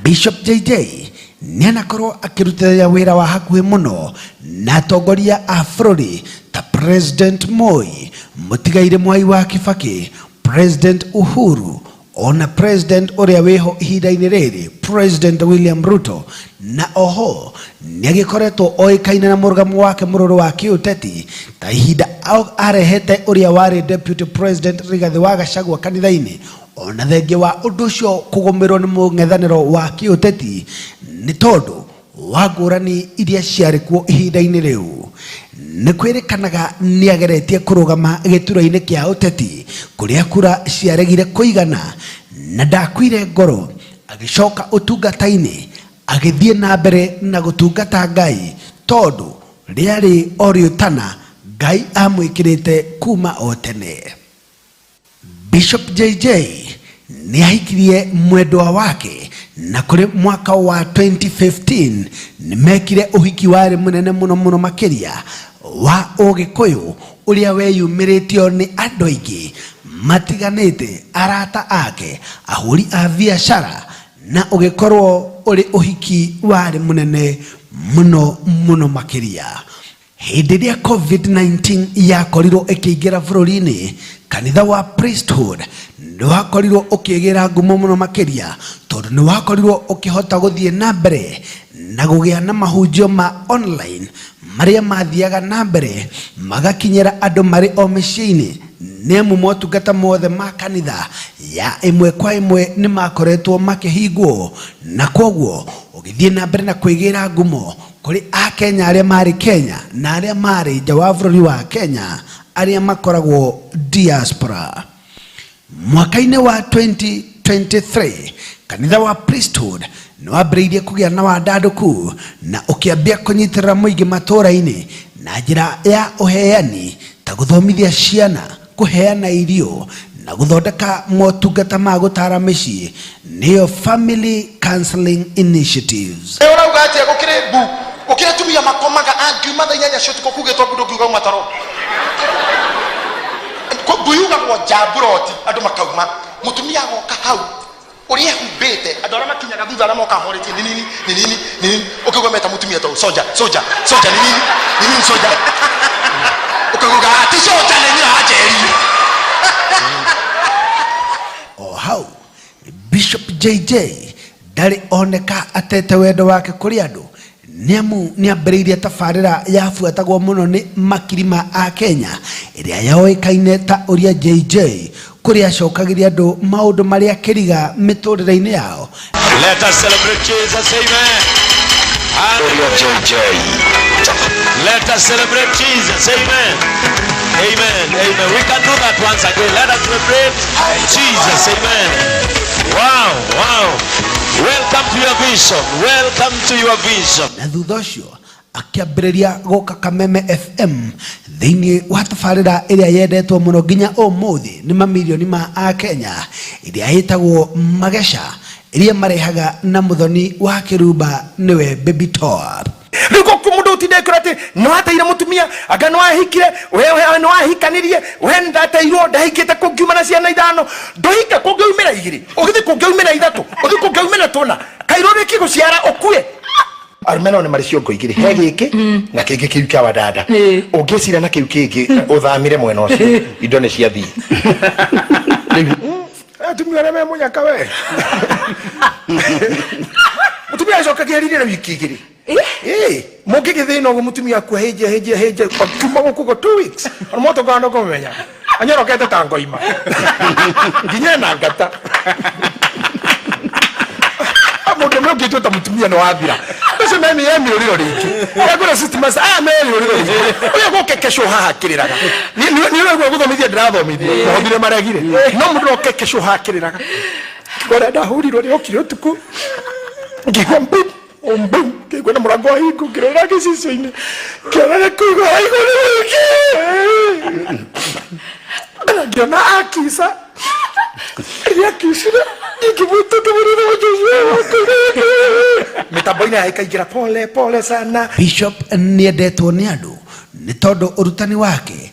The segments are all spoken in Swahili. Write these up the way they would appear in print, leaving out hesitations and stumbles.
Bishop JJ nianakorwo akirutithia wira wa hakuhi muno na atongoria a bururi ta President Moi, Mutigaire Mwai wa Kibaki, President Uhuru, ona President uria weho ihinda-ini riri President William Ruto, na oho niagikoretwo oikaine na murugamo wake mururu wa kiuteti ta ihinda arehete uria wari Deputy President Rigathi wa Gachagua kanitha-ini, ona thengia wa undu ucio kugumirwo ni mung'ethaniro wa kiuteti ni tondu wa ngurani iria ciari kuo ihinda-ini riu. Ni kwirikanaga niageretie kurugama gituro-ini kia uteti kuria kura ciaregire kuigana, na ndakwire ngoro agicoka utungata-ini agithie na mbere na gutungata Ngai tondu riari oriutana Ngai amwikirite kuma o tene. Bishop JJ ni ahikirie mwendwa wake na kuri mwaka wa 2015 ni mekire uhiki wari munene muno makiria wa Ugikuyu uria weyumiritio ni andu aingi matiganite, arata ake, ahuri a biashara, na ugikorwo uri uhiki wari munene muno makiria. Hindi ria COVID-19 yakorirwo ikiingira bururi-ini, kanitha wa Priesthood ni wakorirwo ukigira ngumo muno makiria tondu ni wakorirwo ukihota guthie na mbere na gugia na mahunjio ma online maria mathiaga na mbere magakinyira andu mari o micii-ini, nemu motungata mothe ma kanitha ya imwe kwa imwe ni makoretwo makihingwo, na koguo ugithie na mbere na kwigira ngumo kuri a Kenya aria mari Kenya na aria mari nja wa bururi wa Kenya aria makoragwo diaspora. Mwaka-ini wa 2023 kanitha wa Priesthood ni wambiriirie kugia na wandanduku na ukiambia kunyitirira muingi matura-ini na njira ya uheani ta guthomithia ciana, kuheana irio na guthondeka motungata ma gutara micii, niyo Family Counseling Initiatives. Urauga atia gukire bu ukire tumia makomaga angiuma tha inyanya cio tuko kugitwo bundu ngiuga mataro buyuga kwa jabroti andu makauma mutumia goka hau uria humbite andu aria makinyaga thutha aria moka horeti nini ukigwa meta mutumia to soja nini soja ukaguga ati soja nini ajeri. O hau Bishop JJ ndari oneka atete wendo wake kuri andu, niamu niambiriirie tabarira yafuatagwo muno ni makirima a Kenya iria yoikaine ta uria JJ kuria acokagiria andu maundu maria kiriga miturire-ini yao. Let us celebrate Jesus, amen. Hallelujah. JJ. Let us celebrate Jesus, amen. Amen. We can do that once again. Let us celebrate Jesus, amen. Wow. Welcome to your vision. Welcome to your vision. Na thutha ucio akiambiriria goka Kameme FM thiini wa tabarira iria yendetwo muno nginya umuthi ni mamilioni ma a Kenya iria yitagwo Magesha, iria marehaga na muthoni wa kirumba niwe Baby Top. Riko kumundo utidekrate no ataira mutumia aga no ahikire wewe no ahikanirie wenda atairo ndahikite kungiuma na ciana ithano ndohika kungiumira igiri ugithi kungiumira ithatu ugithi kungiumira tuna kairore kiguciara okue armeno ne maricio ngoigire he giki na kingi kiu kia wadada ungicira na kiu kingi uthamire mwena ucio indo ne ciathi atumia reme munyaka we mutumia acokagia rire wiki igiri mugigithina ugu mutumia ku heje kuma gukugo 2 weeks moto gano komenya anyorokete tangoima nginya na ngata amuke mwe gitota mutumia no wathira bese memi yemi uriro riki agora system asa memi uriro riki uya goke kesho hakiriraga ni wewe guthomithia ndirathomithia muhobire maregire no mundu oke kesho hakiriraga gora ndahuriro ri okire utuku ngigwa mbum kwenda murango wa hingo kirora gicicio-ini kirora kuga iguru ngiona akisa yakishira ikibuto tumuriro wajoje mitambo-ini ikaingira pole sana. Bishop niendetwo ni andu ni tondu urutani wake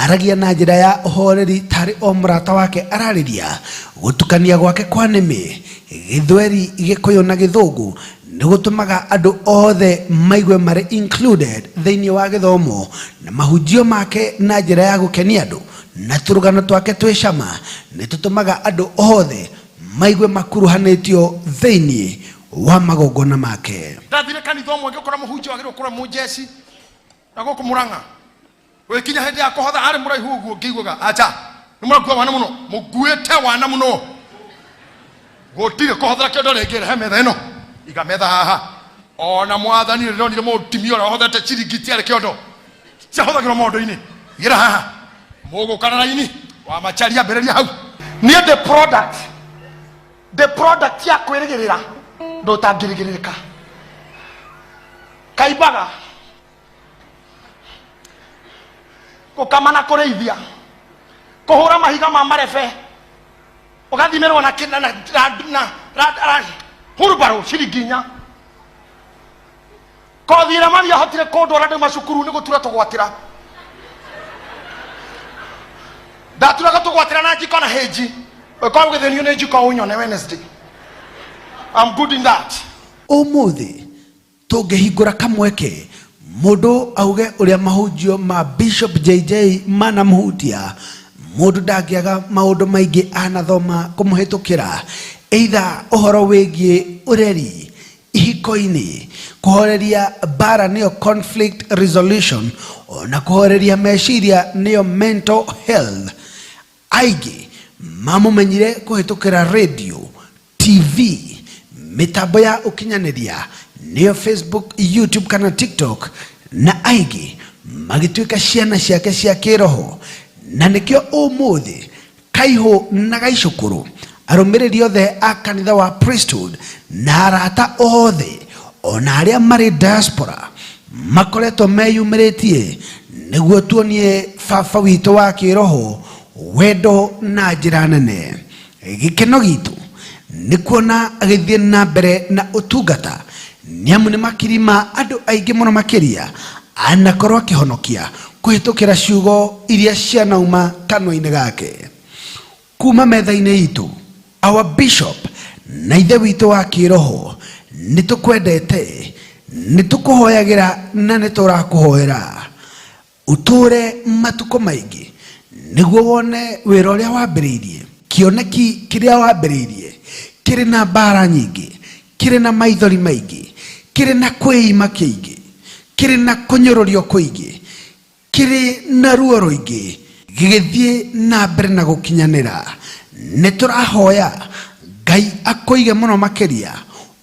aragia na njira ya uhoreri tari o murata wake arariria gutukania gwake kwa nimi Githweri, Gikuyu na Githungu nigutumaga andu othe maigwe mari included thiini wa githomo na mahunjio make na njira ya gukenia andu na turugano twake twicama nitutumaga andu othe maigwe makuruhanitio thiini wa magongona make. Ndathire kanitha omwe ngikora muhunjio agirwo kura mujeci na guku Murang'a wikinya hindi ya kuhotha ari muraihu uguo ngiguga acha nimuragua wana muno muguite wana muno gutire kuhothera kiondo ringi he metha ino iga metha haha ona mwathani ronire mutimio ora hothete chiringi tiare kiondo cia hothagirwo mondo-ini gira haha mugukana na ini wa macharia mbereria hau ni the product ya kwirigirira ndo tangirigirika kaibaga kukamana kureithia kuhura mahiga ma marefe ugathimerwo na hurubaro ciringinya kothire mari ahotire kondora ndi macukuru ni gutura tugwatira ndaturaga tugwatira na njiko na heji kwa githenio ni njiko unyone Wednesday. I'm good in that. Umuthi tungihingura kamweke mundu auge uria mahunjio ma Bishop JJ manamuhutia mundu ndagiaga maundu maingi anathoma kumuhitukira either uhoro wigie ureri ihiko-ini kuhoreria bara niyo conflict resolution na kuhoreria meciria niyo mental health. Aigi mamumenyire kuhitukira radio, TV, mitambo ya ukinyaniria niyo Facebook, YouTube kana TikTok, na aigi magituika ciana ciake cia kiroho na nikio umuthi kaiho na gaicukuru arumiriri othe a kanitha wa priesthood na arata othe ona aria mari diaspora makoretwo meyumiritie niguo tuonie baba witu wa kiroho wendo na njira nene. Gikeno gitu ni kuona agithie na mbere na utungata niamu ni makirima andu aingi muno makiria anakorwo akihonokia kuhitukira ciugo iria cianauma kanwa-ini gake kuma metha-ini itu. Our bishop na ithe witu wa kiroho nitukwendete, nitukuhoyagira na niturakuhoera uture matuko maingi niguo wone wira uria wambiriirie kioneki kiria wambiriirie kiri na bara nyingi, kiri na maithori maingi, kiri na kwiima kiingi, kiri na kunyururio kuingi, kiri na ruo ruingi gigithie na mbere na gukinyanira. Niturahoya Ngai akoige muno makiria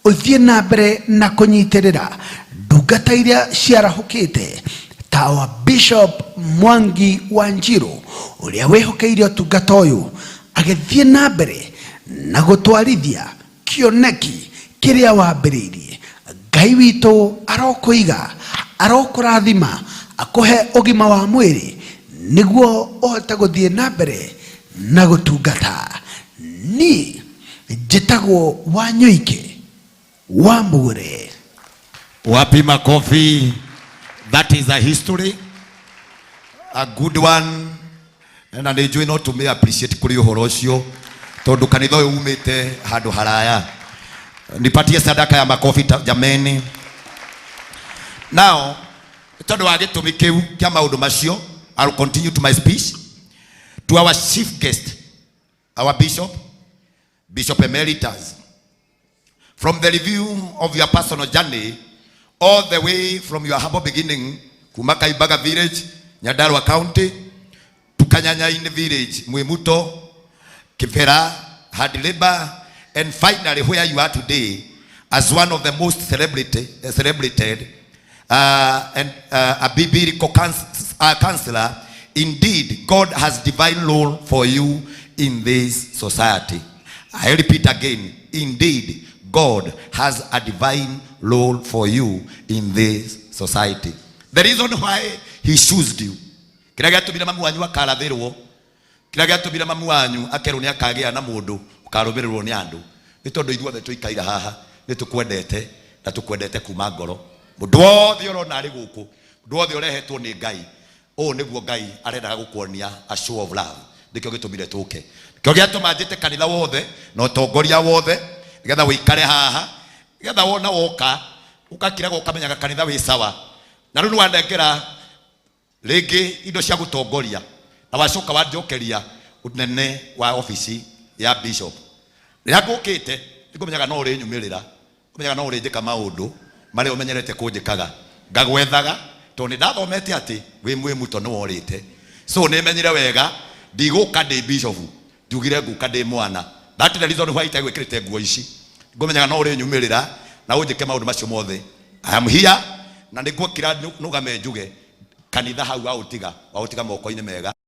uthie na mbere na kunyitirira ndungata iria ciarahukite ta wa Bishop Mwangi Wanjiru uria wehokeirio tungata uyu agithie na mbere na gutwarithia kioneki kiria wambiriirie. Ngai witu arokuiga, arokurathima, akuhe ugima wa mwiri niguo uhote guthie na mbere na gutungata. Ni njitagwo Wanyuike wa Mugure. Wapi makofi. That is a history, a good one, and I enjoy not to me appreciate kuri uhoro ucio tondu kanitha uyu umite handu haraya. Nipatie sadaka ya makofi jameni. Now tondu wa gitumi kiu kia maundu macio, I will continue to my speech to our chief guest, our Bishop Emeritus. From the review of your personal journey, all the way from your humble beginning, Kumaka Ibaga village, Nyandarua County, to Kanyanyaine village, Mwimuto, Kipera, Hadileba, and finally where you are today, as one of the most celebrated and a biblical counselor. Indeed, God has divine role for you in this society. I repeat again, indeed, God has a divine role for you in this society. The reason why he chose you. Kira gatumira mamu wanyu akarathirwo. Kira gatumira mamu wanyu akerwo ni akagia na mundu ukarumirwo ni andu. Ni tondu ithuothe tuikaira haha ni tukwendete na tukwendete kuma ngoro. Mundu wothe urona ari guku, mundu wothe urehetwo ni Ngai. O niguo Ngai arenda gukuonia a show of love. Ndikyo gitumire tuke. Kyo giatuma njite kanitha wothe no tongoria wothe getha wikare haha getha wona woka ukakiraga ukamenyaga kanitha wi sawa na riu wandekera rĩngĩ indo cia gutongoria na wacoka wanjokeria unene wa ofisi ya bishop rĩrĩa ngũkĩte ngũmenyaga no ũrĩ nyumĩrĩra ũmenyaga no ũrĩ njĩka maũndũ marĩa ũmenyerete kũnjĩkaga ngagwethaga tondũ nĩ ndathomete atĩ wĩ mwĩmuto nĩ worĩte so nĩ menyire wega ndigũka ndĩ bishop njugire ngũka ndĩ mwana that is the reason why itagwĩkĩrĩte nguo ici ngũmenyaga no ũrĩ nyumĩrĩra na ũnjĩke maũndũ macio mothe I am here na nĩ ngwĩkĩra nũgame njuge kanitha hau wa ũtiga moko-inĩ mega.